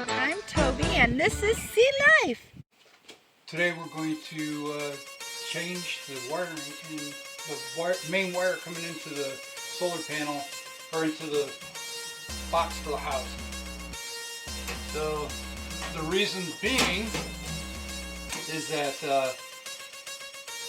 I'm Toby and this is Sea Life. Today we're going to change the wiring in the main wire coming into the solar panel or into the box for the house. So the reason being is that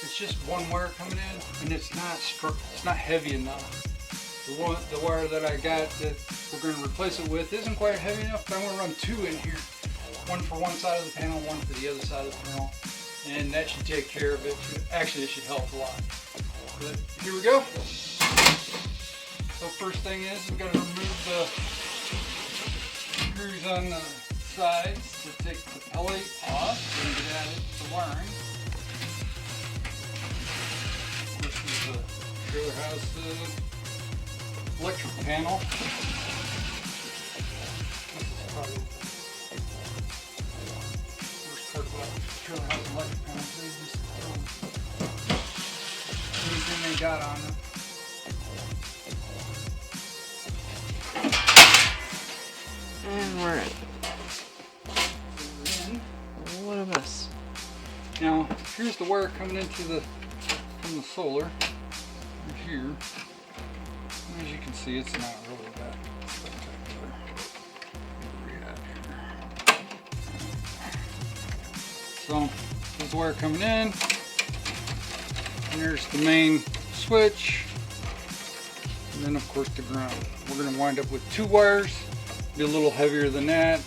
it's just one wire coming in and it's not heavy enough. The wire that I got that we're going to replace it with isn't quite heavy enough, but I'm going to run two in here. One for one side of the panel, one for the other side of the panel. And that should take care of it. Actually, it should help a lot. But here we go. So first thing is we've got to remove the screws on the sides to take the pellet off and get at it, the wiring. This is the trailer house electric panel. This is probably the worst part about trailer house electric panels. They just throw anything they got on them. And we're in. What a mess. Now, here's the wire coming into from the solar. Right here. As you can see, it's not really that spectacular. So, there's the wire coming in. And there's the main switch. And then, of course, the ground. We're going to wind up with two wires. Be a little heavier than that.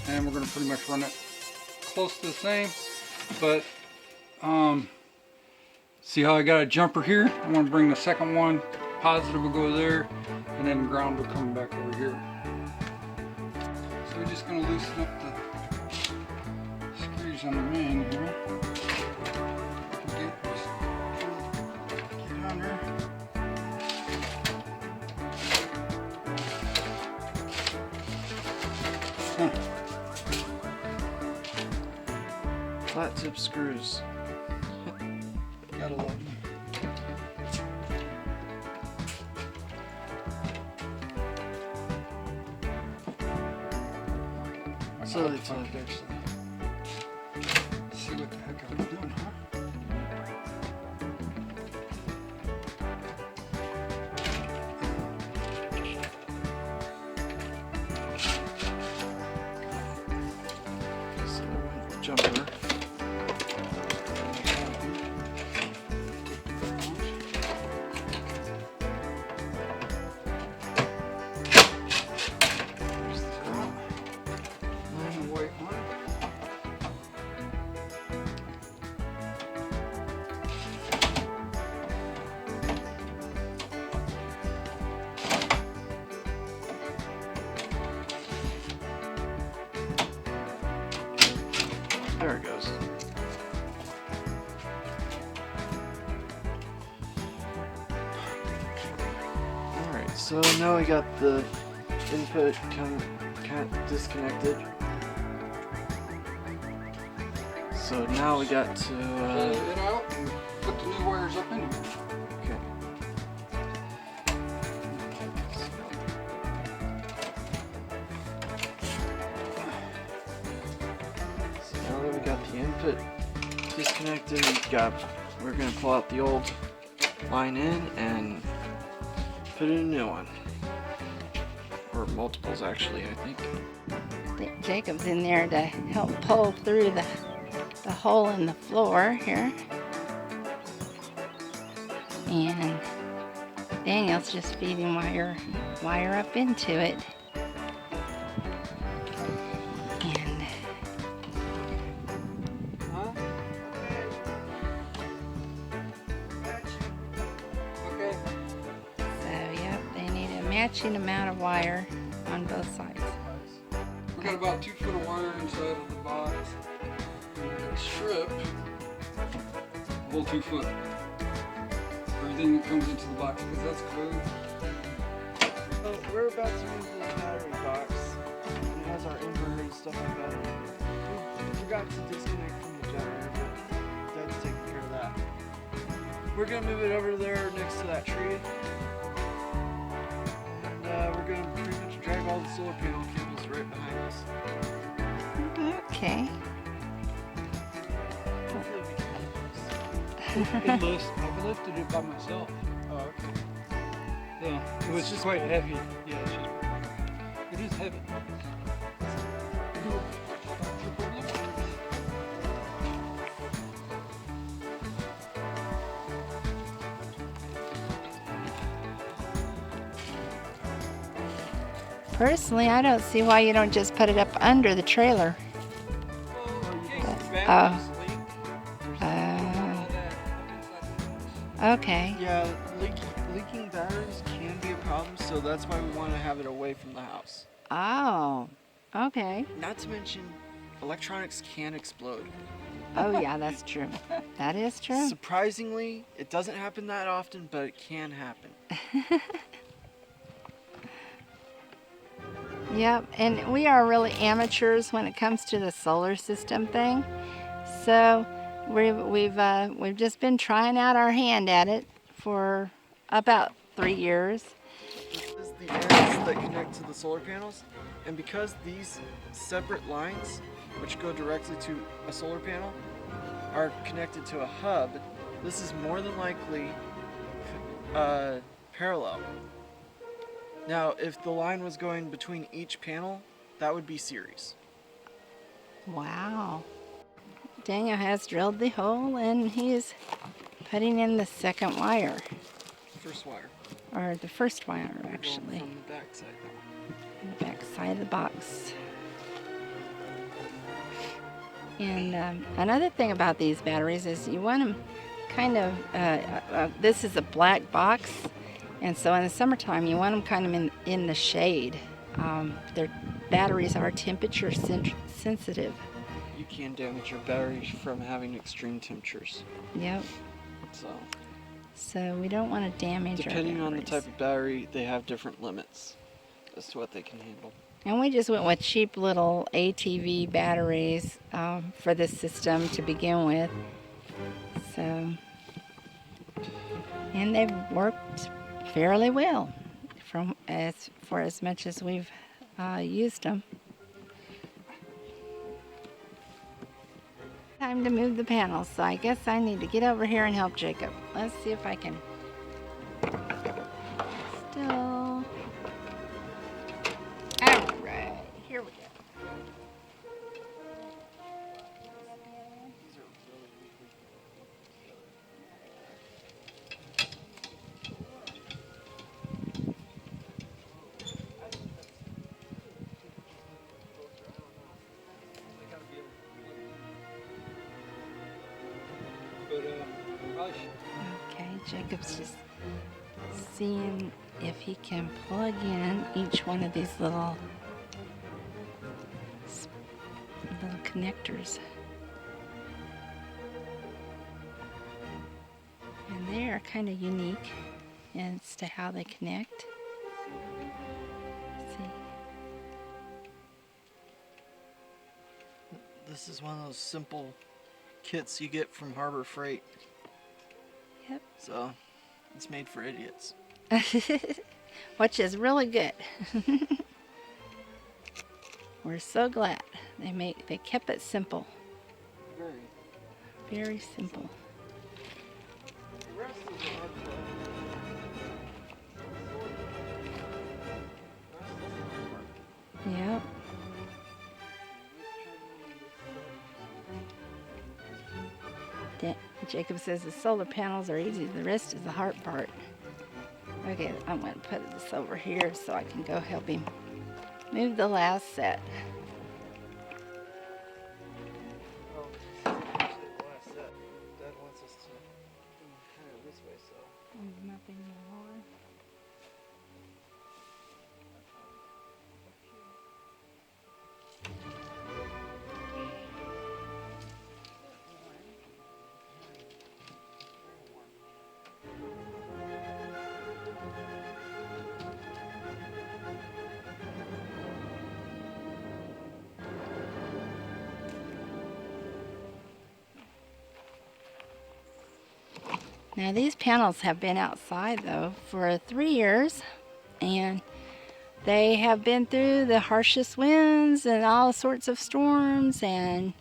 And we're going to pretty much run it close to the same. But, see how I got a jumper here? I want to bring the second one. Positive will go there, and then ground will come back over here. So we're just going to loosen up the screws on the main here. Get under. Flat tip screws. Gotta love them. So it's actually. Let's see what the heck I'm doing, huh? So jumper. There it goes. Alright, so now we got the input kind of disconnected. So now we got to Pull it out and put the new wires up in here. okay. So now that we got the input disconnected, we're gonna pull out the old line in and put in a new one. Or multiples actually, I think. Jacob's in there to help pull through the hole in the floor here. And Daniel's just feeding wire up into it. And Okay. so, yep, they need a matching amount of wire on both sides. We got about 2 foot of wire inside of the box. And we got a strip, a whole 2 foot. Everything that comes into the box, because that's code. So we're about to move the battery box. It has our inverter and stuff like that. We forgot to disconnect from the generator, but Dad's taking care of that. We're gonna move it over there next to that tree. And we're gonna pretty much drag all solar panel cable's right behind us. Okay. Hopefully we can use this. I lifted it by myself. Oh, okay. Yeah, it was It's just quite cool. heavy. Yeah, it is heavy. Personally, I don't see why you don't just put it up under the trailer. Batteries leak. Okay. Yeah, leaking batteries can be a problem, so that's why we want to have it away from the house. Oh, okay. Not to mention, electronics can explode. Oh, yeah, that's true. That is true. Surprisingly, it doesn't happen that often, but it can happen. Yep, and we are really amateurs when it comes to the solar system thing. So we've just been trying out our hand at it for about 3 years. This is the ends that connect to the solar panels, and because these separate lines, which go directly to a solar panel, are connected to a hub, this is more than likely parallel. Now, if the line was going between each panel, that would be series. Wow. Daniel has drilled the hole and he is putting in the second wire, First wire. or the first wire Going actually, from the back side. on the back side of the box. And another thing about these batteries is you want them kind of, this is a black box, and so in the summertime you want them kind of in the shade. Their batteries are temperature sensitive. You can damage your batteries from having extreme temperatures. Yep. So, We don't want to damage our depending on the batteries. type of battery, they have different limits as to what they can handle. And we just went with cheap little ATV batteries for this system to begin with. So, and they've worked fairly well for as much as we've used them. Time to move the panels, so I guess I need to get over here and help Jacob. Let's see if I can still. All right, here we go. Okay, Jacob's just seeing if he can plug in each one of these little connectors. And they are kind of unique as to how they connect. Let's see. This is one of those simple kits you get from Harbor Freight. Yep. So, it's made for idiots. Which is really good. We're so glad they kept it simple, Very. very simple. The rest is a hard part. Yep. Jacob says the solar panels are easy, the rest is the hard part. Okay, I'm going to put this over here so I can go help him move the last set. Oh, this is actually the last set. Dad wants us to kind of this way, so. Nothing more. Now these panels have been outside though for 3 years, and they have been through the harshest winds and all sorts of storms, and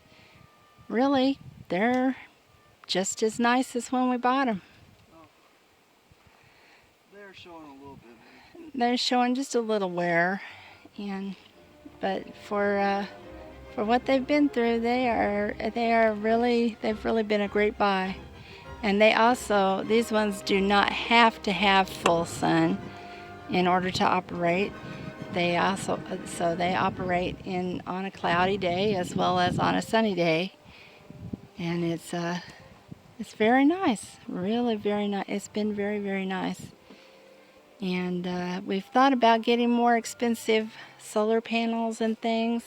really, they're just as nice as when we bought them. They're showing a little bit. They're showing just a little wear, but for what they've been through, they've really been a great buy. And these ones do not have to have full sun in order to operate. They operate on a cloudy day as well as on a sunny day, and it's very nice, really very nice. It's been very, very nice. And we've thought about getting more expensive solar panels and things,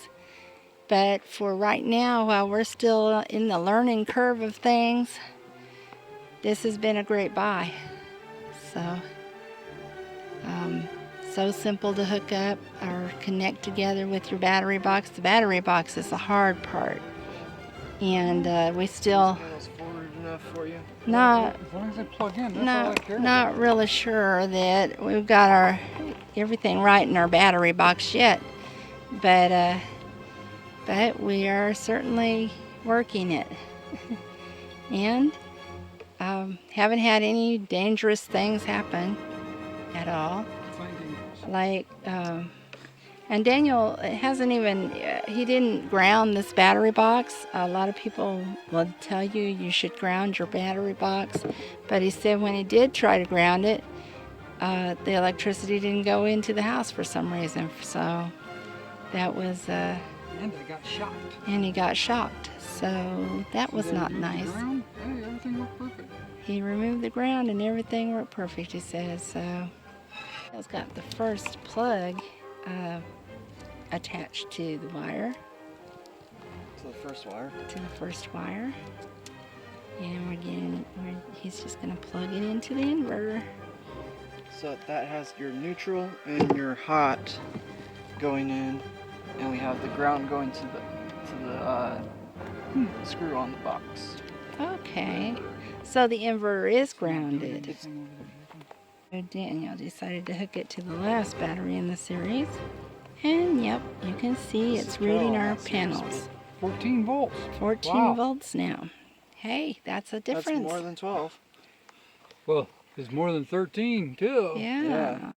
but for right now, while we're still in the learning curve of things, this has been a great buy. So simple to hook up or connect together with your battery box. The battery box is the hard part, and we still Panels forward enough for you? not As long as they plug in, that's all I care about. not really sure that we've got everything right in our battery box yet, but we are certainly working it, and haven't had any dangerous things happen at all. Like, and Daniel he didn't ground this battery box. A lot of people will tell you should ground your battery box, but he said when he did try to ground it, the electricity didn't go into the house for some reason. So that was, And I got shocked. and he got shocked. So that was not nice. Hey, everything looked perfect. He removed the ground and everything worked perfect, he says. So it's got the first plug attached to the wire, To the first wire. and he's just gonna plug it into the inverter. So that has your neutral and your hot going in, and we have the ground going to the screw on the box. Okay, so the inverter is grounded. So Daniel decided to hook it to the last battery in the series, and yep, you can see it's reading our panels. 14 volts. 14 Wow. volts now. Hey, that's a difference. That's more than 12. Well, it's more than 13 too. Yeah. Yeah.